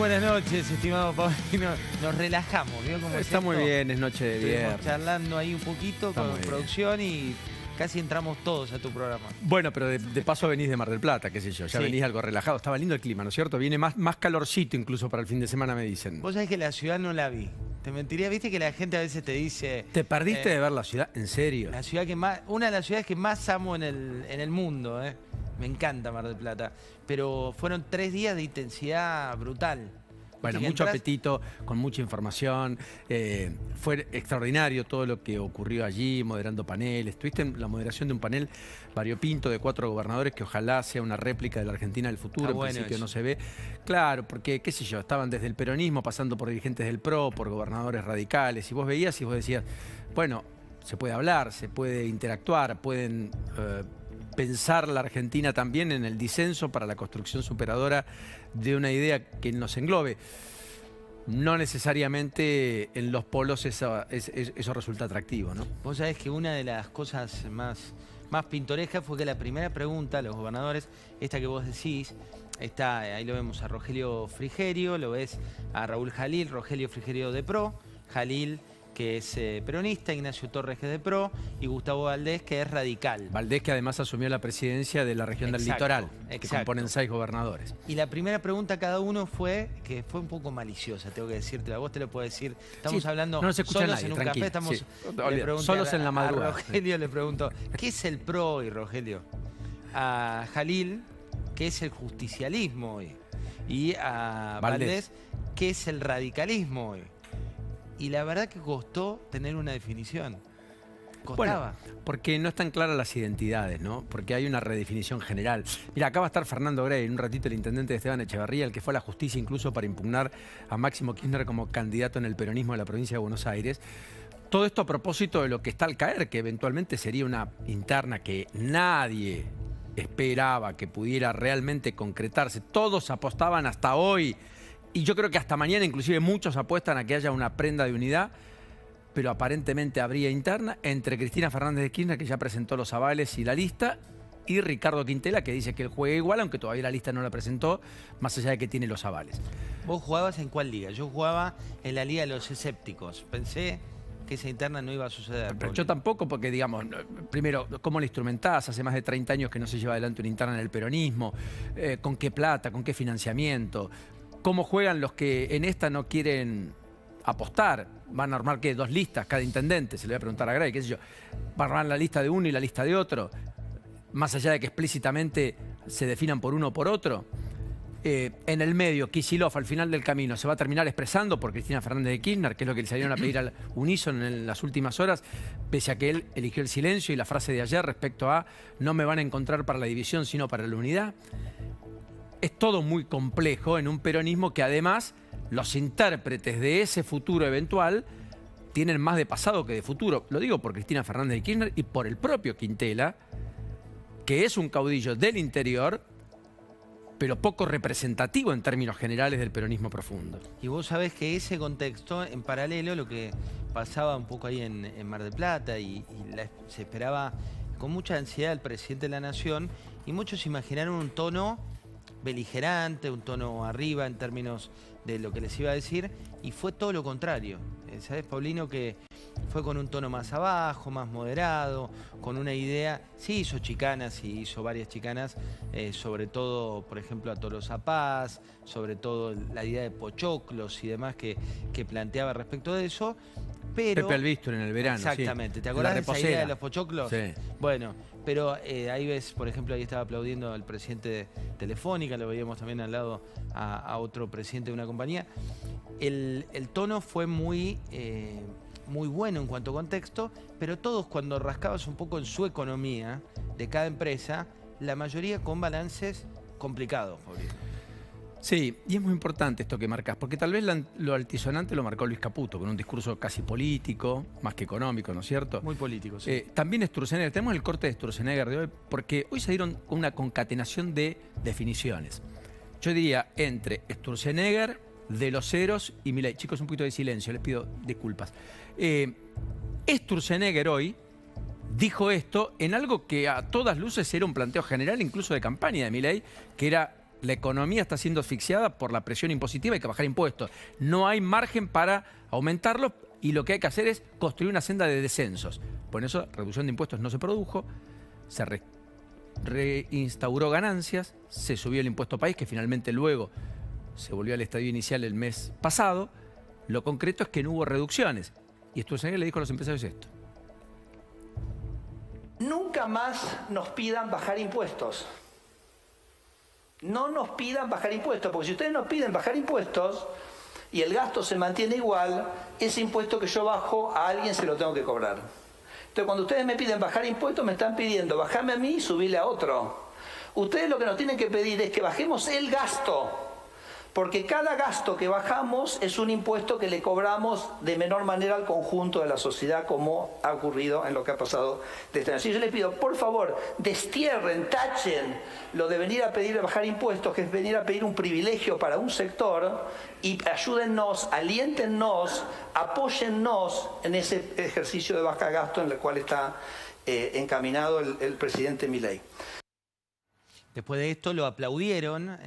buenas noches, estimado Paulino. Nos relajamos, ¿vio? Como está muy bien, es noche de viernes. Estuvimos charlando ahí un poquito con producción y casi entramos todos a tu programa. Bueno, pero de paso venís de Mar del Plata, qué sé yo. Ya venís algo relajado. Estaba lindo el clima, ¿no es cierto? Viene más calorcito incluso para el fin de semana, me dicen. Vos sabés que la ciudad no la vi. Te mentiría, viste que la gente a veces te dice... ¿Te perdiste de ver la ciudad? ¿En serio? La ciudad que más, una de las ciudades que más amo en el mundo, ¿eh? Me encanta Mar del Plata. Pero fueron 3 días de intensidad brutal. Bueno, mucho apetito, con mucha información. Fue extraordinario todo lo que ocurrió allí, moderando paneles. Tuviste la moderación de un panel variopinto de 4 gobernadores que ojalá sea una réplica de la Argentina del futuro. En principio eso no se ve. Claro, porque, qué sé yo, estaban desde el peronismo, pasando por dirigentes del PRO, por gobernadores radicales. Y vos veías y vos decías, bueno, se puede hablar, se puede interactuar, pueden... pensar la Argentina también en el disenso para la construcción superadora de una idea que nos englobe. No necesariamente en los polos eso resulta atractivo, ¿no? Vos sabés que una de las cosas más pintorescas fue que la primera pregunta a los gobernadores, esta que vos decís, ahí lo vemos a Rogelio Frigerio, lo ves a Raúl Jalil, Rogelio Frigerio de PRO, Jalil, que es peronista, Ignacio Torres, que es de PRO, y Gustavo Valdés, que es radical. Valdés, que además asumió la presidencia de la región del Litoral, que componen 6 gobernadores. Y la primera pregunta a cada uno fue, que fue un poco maliciosa, tengo que decirte, a vos te lo puedo decir. Estamos hablando no se escucha solos nadie, en un tranquilo, café, estamos solos en la madrugada. A Rogelio le pregunto, ¿qué es el PRO hoy, Rogelio? A Jalil, ¿qué es el justicialismo hoy? Y a Valdés, ¿qué es el radicalismo hoy? Y la verdad que costó tener una definición. Costaba. Bueno, porque no están claras las identidades, ¿no? Porque hay una redefinición general. Mira, acá va a estar Fernando Grey, en un ratito el intendente de Esteban Echeverría, el que fue a la justicia incluso para impugnar a Máximo Kirchner como candidato en el peronismo de la provincia de Buenos Aires. Todo esto a propósito de lo que está al caer, que eventualmente sería una interna que nadie esperaba que pudiera realmente concretarse. Todos apostaban hasta hoy. Y yo creo que hasta mañana inclusive muchos apuestan a que haya una prenda de unidad, pero aparentemente habría interna entre Cristina Fernández de Kirchner, que ya presentó los avales y la lista, y Ricardo Quintela, que dice que él juega igual, aunque todavía la lista no la presentó, más allá de que tiene los avales. ¿Vos jugabas en cuál liga? Yo jugaba en la liga de los escépticos. Pensé que esa interna no iba a suceder. Pero yo tampoco, porque digamos, primero, ¿cómo la instrumentás? Hace más de 30 años que no se lleva adelante una interna en el peronismo. ¿Con qué plata? ¿Con qué financiamiento? ¿Cómo juegan los que en esta no quieren apostar? ¿Van a armar qué? 2 listas cada intendente? Se le voy a preguntar a Grey, qué sé yo. ¿Van a armar la lista de uno y la lista de otro? Más allá de que explícitamente se definan por uno o por otro. En el medio, Kicillof al final del camino se va a terminar expresando por Cristina Fernández de Kirchner, que es lo que le salieron a pedir al unísono en las últimas horas, pese a que él eligió el silencio y la frase de ayer respecto a no me van a encontrar para la división, sino para la unidad. Es todo muy complejo en un peronismo que además los intérpretes de ese futuro eventual tienen más de pasado que de futuro. Lo digo por Cristina Fernández de Kirchner y por el propio Quintela, que es un caudillo del interior, pero poco representativo en términos generales del peronismo profundo. Y vos sabés que ese contexto, en paralelo, lo que pasaba un poco ahí en Mar del Plata se esperaba con mucha ansiedad el presidente de la Nación y muchos imaginaron un tono beligerante, un tono arriba en términos de lo que les iba a decir, y fue todo lo contrario. ¿Sabes, Paulino? Que fue con un tono más abajo, más moderado, con una idea, sí hizo chicanas y hizo varias chicanas, sobre todo, por ejemplo, a Tolosa Paz, sobre todo la idea de pochoclos y demás que planteaba respecto de eso, pero... Pepe Albistur en el verano. Exactamente, sí. ¿Te acordás de esa idea de los pochoclos? Sí. Bueno, pero ahí ves, por ejemplo, ahí estaba aplaudiendo al presidente de Telefónica, lo veíamos también al lado a otro presidente de una compañía. El tono fue muy bueno en cuanto a contexto, pero todos cuando rascabas un poco en su economía de cada empresa, la mayoría con balances complicados, Paulino. Sí, y es muy importante esto que marcás, porque tal vez lo altisonante lo marcó Luis Caputo, con un discurso casi político, más que económico, ¿no es cierto? Muy político, sí. También Sturzenegger, tenemos el corte de Sturzenegger de hoy, porque hoy se dieron una concatenación de definiciones. Yo diría entre Sturzenegger, De los Heros y Milei. Chicos, un poquito de silencio, les pido disculpas. Sturzenegger hoy dijo esto en algo que a todas luces era un planteo general, incluso de campaña de Milei, que era la economía está siendo asfixiada por la presión impositiva, hay que bajar impuestos. No hay margen para aumentarlos y lo que hay que hacer es construir una senda de descensos. Por eso, reducción de impuestos no se produjo, se reinstauró ganancias, se subió el impuesto país, que finalmente luego se volvió al estadio inicial el mes pasado. Lo concreto es que no hubo reducciones. Y Sturzenegger le dijo a los empresarios esto. Nunca más nos pidan bajar impuestos. No nos pidan bajar impuestos, porque si ustedes nos piden bajar impuestos y el gasto se mantiene igual, ese impuesto que yo bajo a alguien se lo tengo que cobrar. Entonces, cuando ustedes me piden bajar impuestos, me están pidiendo bajarme a mí y subirle a otro. Ustedes lo que nos tienen que pedir es que bajemos el gasto, porque cada gasto que bajamos es un impuesto que le cobramos de menor manera al conjunto de la sociedad, como ha ocurrido en lo que ha pasado de este año. Así yo les pido, por favor, destierren, tachen lo de venir a pedir bajar impuestos, que es venir a pedir un privilegio para un sector, y ayúdennos, aliéntennos, apóyennos en ese ejercicio de baja gasto en el cual está encaminado el presidente Milei. Después de esto lo aplaudieron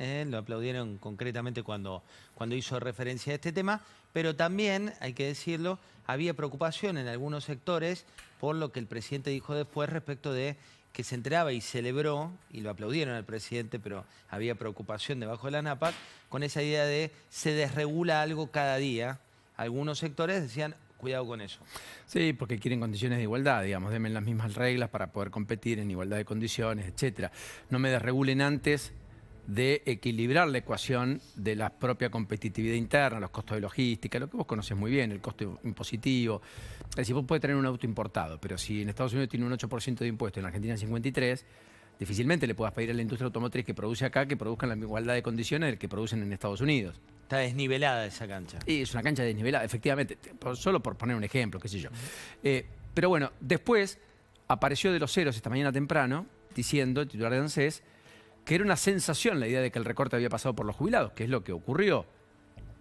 concretamente cuando hizo referencia a este tema, pero también, hay que decirlo, había preocupación en algunos sectores por lo que el presidente dijo después respecto de que se enteraba y celebró, y lo aplaudieron al presidente, pero había preocupación debajo de la NAPAC, con esa idea de se desregula algo cada día. Algunos sectores decían, cuidado con eso. Sí, porque quieren condiciones de igualdad, digamos, denme las mismas reglas para poder competir en igualdad de condiciones, etcétera. No me desregulen antes de equilibrar la ecuación de la propia competitividad interna, los costos de logística, lo que vos conocés muy bien, el costo impositivo. Es decir, vos podés tener un auto importado, pero si en Estados Unidos tiene un 8% de impuesto, en Argentina 53%, difícilmente le puedas pedir a la industria automotriz que produce acá que produzcan la igualdad de condiciones del que producen en Estados Unidos. Está desnivelada esa cancha. Y es una cancha desnivelada, efectivamente, solo por poner un ejemplo, qué sé yo. Pero bueno, después apareció de los ceros esta mañana temprano, diciendo, el titular de ANSES, que era una sensación la idea de que el recorte había pasado por los jubilados, que es lo que ocurrió,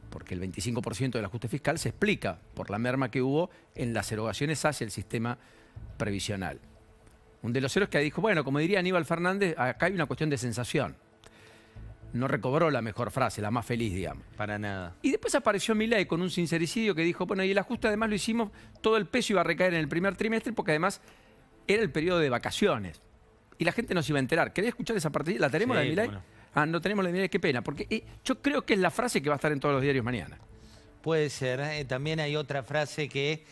porque el 25% del ajuste fiscal se explica por la merma que hubo en las erogaciones hacia el sistema previsional. Un de los ceros que dijo, bueno, como diría Aníbal Fernández, acá hay una cuestión de sensación. No recobró la mejor frase, la más feliz, digamos. Para nada. Y después apareció Milei con un sincericidio que dijo, bueno, y el ajuste además lo hicimos, todo el peso iba a recaer en el primer trimestre porque además era el periodo de vacaciones. Y la gente no se iba a enterar. ¿Querés escuchar esa parte? ¿La tenemos, la de Milei? No. Ah, no tenemos la de Milei, qué pena. Porque yo creo que es la frase que va a estar en todos los diarios mañana. Puede ser. También hay otra frase que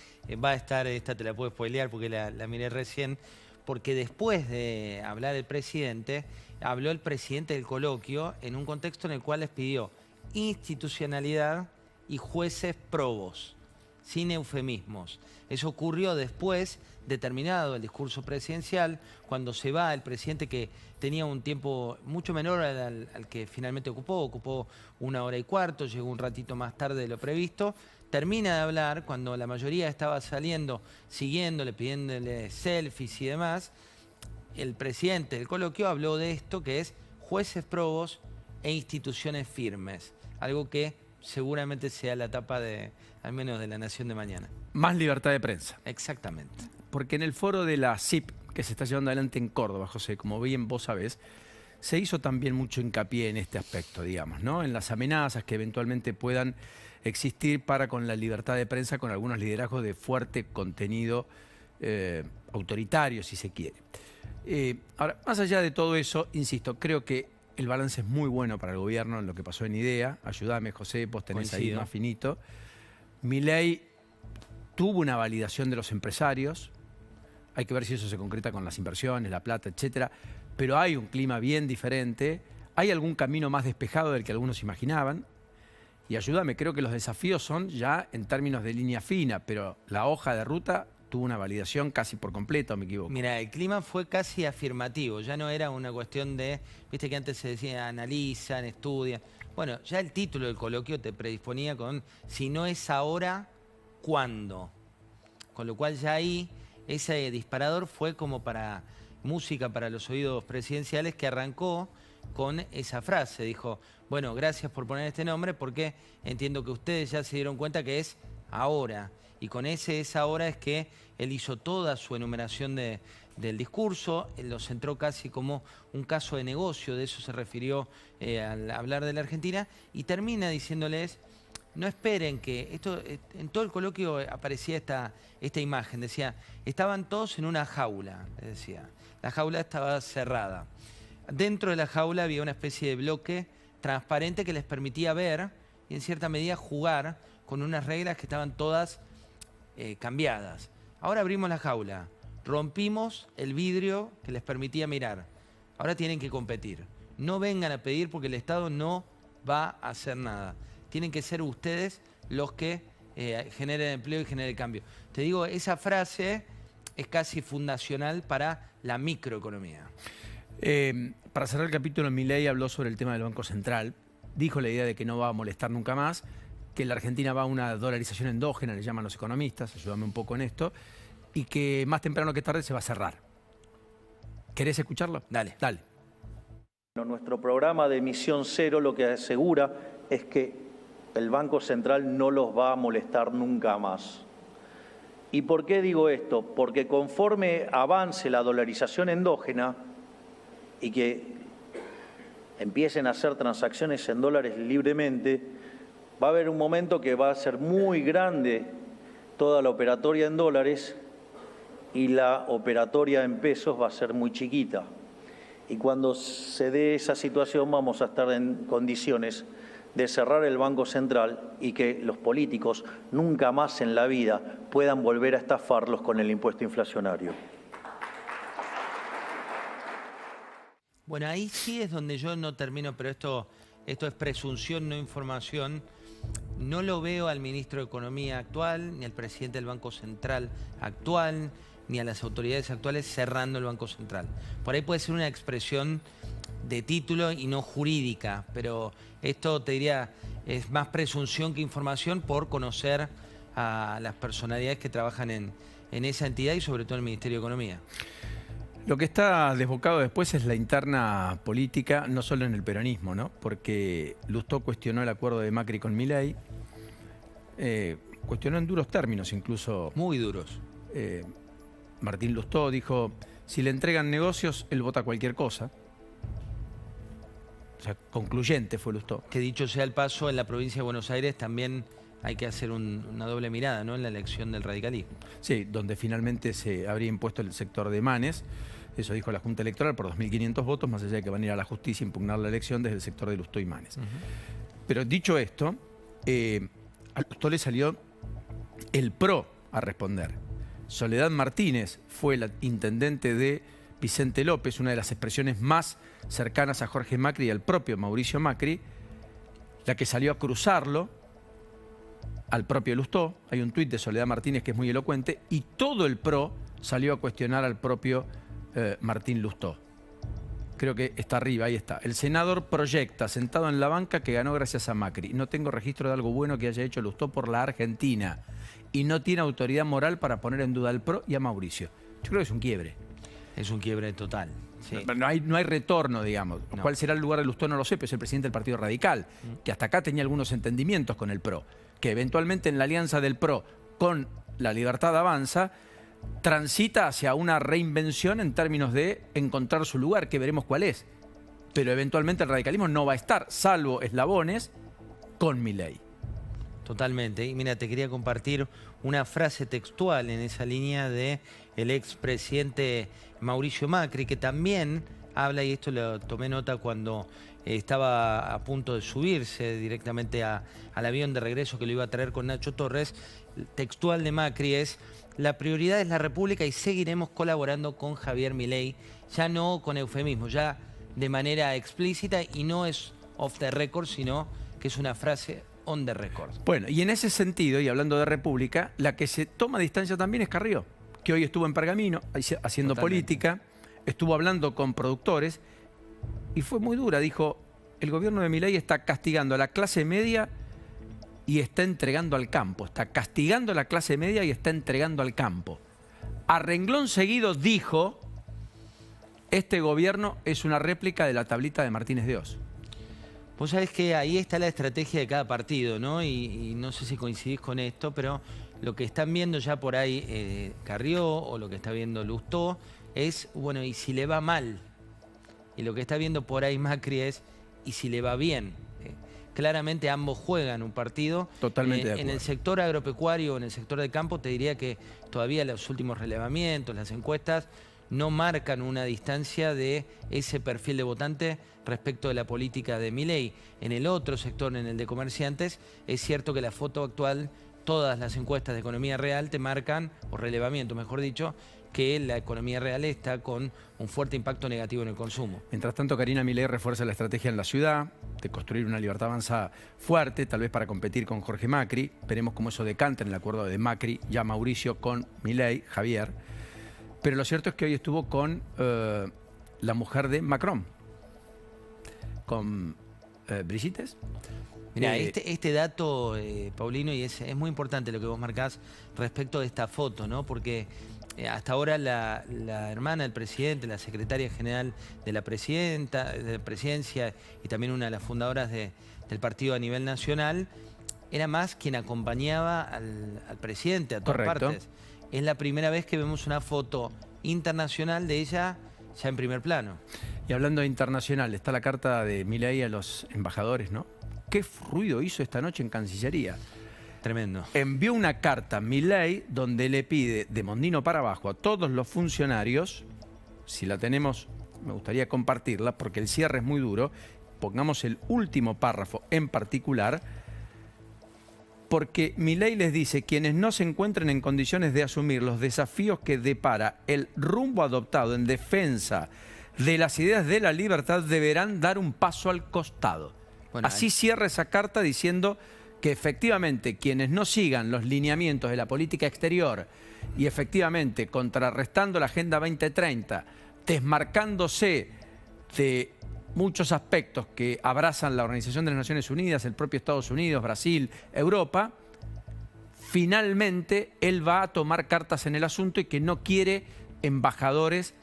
va a estar, esta te la puedo spoilear porque la miré recién, porque después de hablar el presidente, habló el presidente del coloquio en un contexto en el cual les pidió institucionalidad y jueces probos, sin eufemismos. Eso ocurrió después de terminado el discurso presidencial, cuando se va el presidente que tenía un tiempo mucho menor al que finalmente ocupó 1 hora y cuarto, llegó un ratito más tarde de lo previsto. Termina de hablar cuando la mayoría estaba saliendo, siguiéndole, pidiéndole selfies y demás. El presidente del coloquio habló de esto, que es jueces probos e instituciones firmes. Algo que seguramente sea la tapa de, al menos de La Nación de mañana. Más libertad de prensa. Exactamente. Porque en el foro de la CIP, que se está llevando adelante en Córdoba, José, como bien vos sabés, se hizo también mucho hincapié en este aspecto, digamos, ¿no? En las amenazas que eventualmente puedan existir para con la libertad de prensa, con algunos liderazgos de fuerte contenido autoritario, si se quiere. Ahora, más allá de todo eso, insisto, creo que el balance es muy bueno para el gobierno en lo que pasó en IDEA. Ayúdame, José, vos tenés ahí más finito. Milei tuvo una validación de los empresarios. Hay que ver si eso se concreta con las inversiones, la plata, etcétera. Pero hay un clima bien diferente. Hay algún camino más despejado del que algunos imaginaban. Y ayúdame, creo que los desafíos son ya en términos de línea fina, pero la hoja de ruta tuvo una validación casi por completo, ¿me equivoco? Mira, el clima fue casi afirmativo, ya no era una cuestión de, viste que antes se decía analizan, estudian. Bueno, ya el título del coloquio te predisponía con, si no es ahora, ¿cuándo? Con lo cual ya ahí ese disparador fue como para música para los oídos presidenciales, que arrancó con esa frase. Dijo, bueno, gracias por poner este nombre porque entiendo que ustedes ya se dieron cuenta que es ahora. Y con esa hora es que él hizo toda su enumeración del discurso, él lo centró casi como un caso de negocio, de eso se refirió al hablar de la Argentina, y termina diciéndoles, no esperen que, esto en todo el coloquio aparecía esta imagen, decía, estaban todos en una jaula, decía, la jaula estaba cerrada. Dentro de la jaula había una especie de bloque transparente que les permitía ver y en cierta medida jugar con unas reglas que estaban todas cambiadas. Ahora abrimos la jaula, rompimos el vidrio que les permitía mirar. Ahora tienen que competir. No vengan a pedir porque el Estado no va a hacer nada. Tienen que ser ustedes los que generen empleo y generen cambio. Te digo, esa frase es casi fundacional para la microeconomía. Para cerrar el capítulo, Milei habló sobre el tema del Banco Central. Dijo la idea de que no va a molestar nunca más, que la Argentina va a una dolarización endógena, le llaman los economistas, ayúdame un poco en esto, y que más temprano que tarde se va a cerrar. ¿Querés escucharlo? Dale. Dale. Nuestro programa de emisión cero lo que asegura es que el Banco Central no los va a molestar nunca más. ¿Y por qué digo esto? Porque conforme avance la dolarización endógena y que empiecen a hacer transacciones en dólares libremente, va a haber un momento que va a ser muy grande toda la operatoria en dólares y la operatoria en pesos va a ser muy chiquita. Y cuando se dé esa situación vamos a estar en condiciones de cerrar el Banco Central y que los políticos nunca más en la vida puedan volver a estafarlos con el impuesto inflacionario. Bueno, ahí sí es donde yo no termino, pero esto es presunción, no información. No lo veo al ministro de Economía actual, ni al presidente del Banco Central actual, ni a las autoridades actuales cerrando el Banco Central. Por ahí puede ser una expresión de título y no jurídica, pero esto te diría es más presunción que información por conocer a las personalidades que trabajan en esa entidad y sobre todo en el Ministerio de Economía. Lo que está desbocado después es la interna política, no solo en el peronismo, ¿no? Porque Lustó cuestionó el acuerdo de Macri con Milei, cuestionó en duros términos incluso. Muy duros. Martín Lustó dijo, si le entregan negocios, él vota cualquier cosa. O sea, concluyente fue Lustó. Que dicho sea el paso, en la provincia de Buenos Aires también hay que hacer una doble mirada, ¿no? En la elección del radicalismo. Sí, donde finalmente se habría impuesto el sector de Manes. Eso dijo la Junta Electoral por 2.500 votos, más allá de que van a ir a la justicia a impugnar la elección desde el sector de Lustó y Manes. Pero dicho esto, a Lustó le salió el PRO a responder. Soledad Martínez fue la intendente de Vicente López, una de las expresiones más cercanas a Jorge Macri y al propio Mauricio Macri, la que salió a cruzarlo al propio Lustó. Hay un tuit de Soledad Martínez que es muy elocuente, y todo el PRO salió a cuestionar al propio Martín Lustó. Creo que está arriba, ahí está. El senador proyecta, sentado en la banca, que ganó gracias a Macri. No tengo registro de algo bueno que haya hecho Lustó por la Argentina. Y no tiene autoridad moral para poner en duda al PRO y a Mauricio. Yo creo que es un quiebre. Es un quiebre total. Sí. No hay retorno, digamos. No. ¿Cuál será el lugar de Lustó? No lo sé, pero es el presidente del Partido Radical, que hasta acá tenía algunos entendimientos con el PRO, que eventualmente en la alianza del PRO con La Libertad Avanza transita hacia una reinvención en términos de encontrar su lugar, que veremos cuál es. Pero eventualmente el radicalismo no va a estar, salvo eslabones, con Milei. Totalmente. Y mira, te quería compartir una frase textual en esa línea de el expresidente Mauricio Macri, que también habla, y esto lo tomé nota cuando estaba a punto de subirse directamente al avión de regreso que lo iba a traer con Nacho Torres. El textual de Macri es: la prioridad es la República y seguiremos colaborando con Javier Milei, ya no con eufemismo, ya de manera explícita, y no es off the record, sino que es una frase on the record. Bueno, y en ese sentido, y hablando de República, la que se toma distancia también es Carrió, que hoy estuvo en Pergamino haciendo política, estuvo hablando con productores y fue muy dura. Dijo, el gobierno de Milei está castigando a la clase media y está entregando al campo. Está castigando a la clase media y está entregando al campo. A renglón seguido dijo, este gobierno es una réplica de la tablita de Martínez de Oz. Vos sabés que ahí está la estrategia de cada partido, ¿no? Y no sé si coincidís con esto, pero lo que están viendo ya por ahí Carrió o lo que está viendo Lustó es, bueno, ¿y si le va mal? Y lo que está viendo por ahí Macri es, ¿y si le va bien? Claramente ambos juegan un partido. Totalmente de acuerdo. En el sector agropecuario, en el sector de campo, te diría que todavía los últimos relevamientos, las encuestas, no marcan una distancia de ese perfil de votante respecto de la política de Milei. En el otro sector, en el de comerciantes, es cierto que la foto actual, todas las encuestas de economía real te marcan, o relevamiento mejor dicho, que la economía real está con un fuerte impacto negativo en el consumo. Mientras tanto, Karina Milei refuerza la estrategia en la ciudad de construir una Libertad Avanza fuerte, tal vez para competir con Jorge Macri. Veremos cómo eso decanta en el acuerdo de Macri, ya Mauricio con Milei, Javier. Pero lo cierto es que hoy estuvo con la mujer de Macron, con Brigitte. Mirá, este dato, Paulino, y es muy importante lo que vos marcás respecto de esta foto, ¿no? Porque hasta ahora la hermana del presidente, la secretaria general de la presidencia y también una de las fundadoras del partido a nivel nacional, era más quien acompañaba al presidente a todas partes. Es la primera vez que vemos una foto internacional de ella ya en primer plano. Y hablando de internacional, está la carta de Milei a los embajadores, ¿no? ¿Qué ruido hizo esta noche en Cancillería? Tremendo. Envió una carta a Milei donde le pide de Mondino para abajo a todos los funcionarios, si la tenemos, me gustaría compartirla porque el cierre es muy duro, pongamos el último párrafo en particular, porque Milei les dice: quienes no se encuentren en condiciones de asumir los desafíos que depara el rumbo adoptado en defensa de las ideas de la libertad deberán dar un paso al costado. Bueno, así cierra esa carta diciendo que efectivamente quienes no sigan los lineamientos de la política exterior y efectivamente contrarrestando la Agenda 2030, desmarcándose de muchos aspectos que abrazan la Organización de las Naciones Unidas, el propio Estados Unidos, Brasil, Europa, finalmente él va a tomar cartas en el asunto y que no quiere embajadores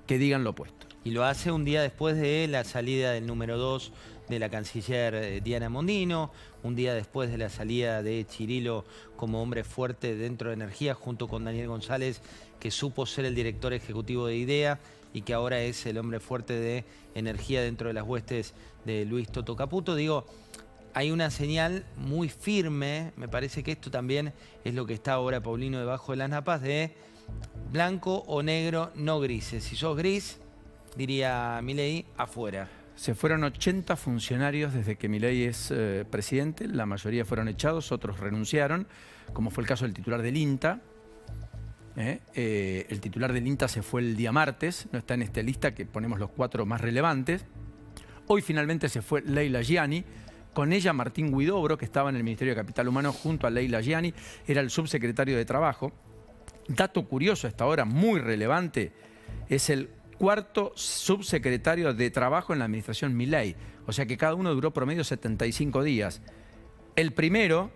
que digan lo opuesto. Y lo hace un día después de la salida del número 2 de la canciller Diana Mondino, un día después de la salida de Chirilo como hombre fuerte dentro de energía, junto con Daniel González, que supo ser el director ejecutivo de IDEA y que ahora es el hombre fuerte de energía dentro de las huestes de Luis Toto Caputo. Digo, hay una señal muy firme, me parece que esto también es lo que está ahora, Paulino, debajo de las napas, de blanco o negro, no grises. Si sos gris, diría Milei, afuera. Se fueron 80 funcionarios desde que Milei es presidente, la mayoría fueron echados, otros renunciaron, como fue el caso del titular del INTA. El titular del INTA se fue el día martes, no está en esta lista que ponemos los 4 más relevantes. Hoy finalmente se fue Leila Gianni, con ella Martín Huidobro, que estaba en el Ministerio de Capital Humano junto a Leila Gianni, era el subsecretario de Trabajo. Dato curioso hasta ahora, muy relevante, es el 4º subsecretario de Trabajo en la administración Milei. O sea que cada uno duró promedio 75 días. El primero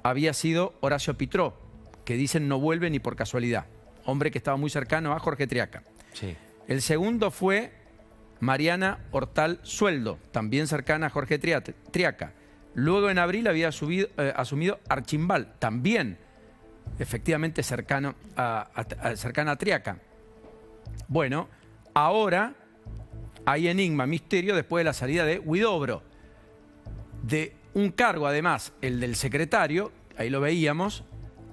había sido Horacio Pitró, que dicen no vuelve ni por casualidad. Hombre que estaba muy cercano a Jorge Triaca. Sí. El segundo fue Mariana Hortal Sueldo, también cercana a Jorge Triaca. Luego en abril había asumido Archimbal, también efectivamente cercana a Triaca. Bueno, ahora hay enigma, misterio después de la salida de Huidobro. De un cargo, además, el del secretario, ahí lo veíamos,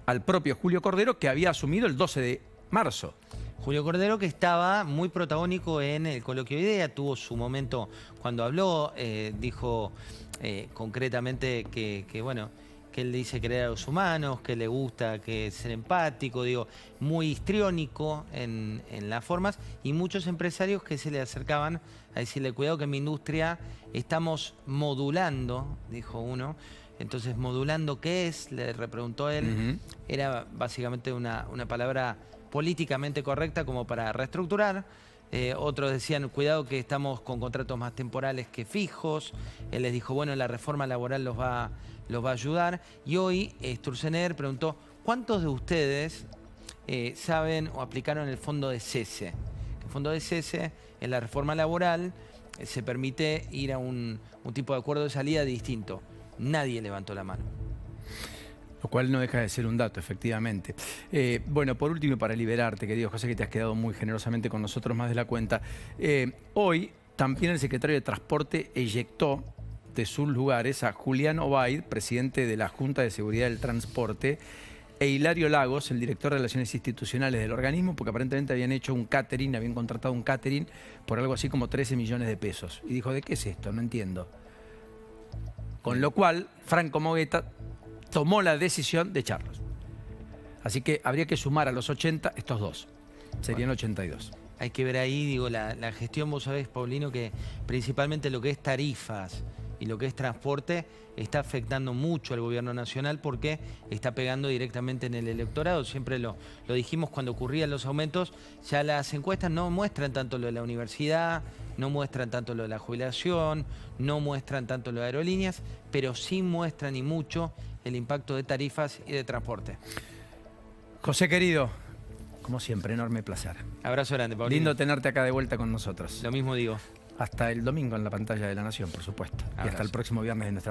al propio Julio Cordero, que había asumido el 12 de marzo. Julio Cordero, que estaba muy protagónico en el coloquio de IDEA, tuvo su momento cuando habló, dijo concretamente que bueno, que él dice querer a los humanos, que le gusta que ser empático, digo, muy histriónico en las formas, y muchos empresarios que se le acercaban a decirle, cuidado que en mi industria estamos modulando, dijo uno. Entonces, ¿modulando qué es? Le repreguntó él. Era básicamente una palabra políticamente correcta como para reestructurar. Otros decían, cuidado que estamos con contratos más temporales que fijos. Él les dijo, bueno, la reforma laboral los va a ayudar. Y hoy Sturzenegger preguntó, ¿cuántos de ustedes saben o aplicaron el fondo de cese? El fondo de cese en la reforma laboral se permite ir a un tipo de acuerdo de salida distinto. Nadie levantó la mano. Lo cual no deja de ser un dato, efectivamente. Bueno, por último, para liberarte, querido José, que te has quedado muy generosamente con nosotros más de la cuenta, hoy también el secretario de Transporte eyectó de sus lugares a Julián Obaid, presidente de la Junta de Seguridad del Transporte, e Hilario Lagos, el director de Relaciones Institucionales del organismo, porque aparentemente habían hecho un catering, habían contratado un catering por algo así como 13 millones de pesos. Y dijo, ¿de qué es esto? No entiendo. Con lo cual, Franco Mogueta tomó la decisión de echarlos. Así que habría que sumar a los 80 estos dos. Serían 82. Hay que ver ahí, digo, la gestión, vos sabés, Paulino, que principalmente lo que es tarifas y lo que es transporte está afectando mucho al gobierno nacional porque está pegando directamente en el electorado. Siempre lo dijimos cuando ocurrían los aumentos, ya las encuestas no muestran tanto lo de la universidad, no muestran tanto lo de la jubilación, no muestran tanto lo de aerolíneas, pero sí muestran y mucho el impacto de tarifas y de transporte. José, querido, como siempre, enorme placer. Abrazo grande, Paulino. Lindo tenerte acá de vuelta con nosotros. Lo mismo digo. Hasta el domingo en la pantalla de La Nación, por supuesto. Y hasta el próximo viernes de nuestra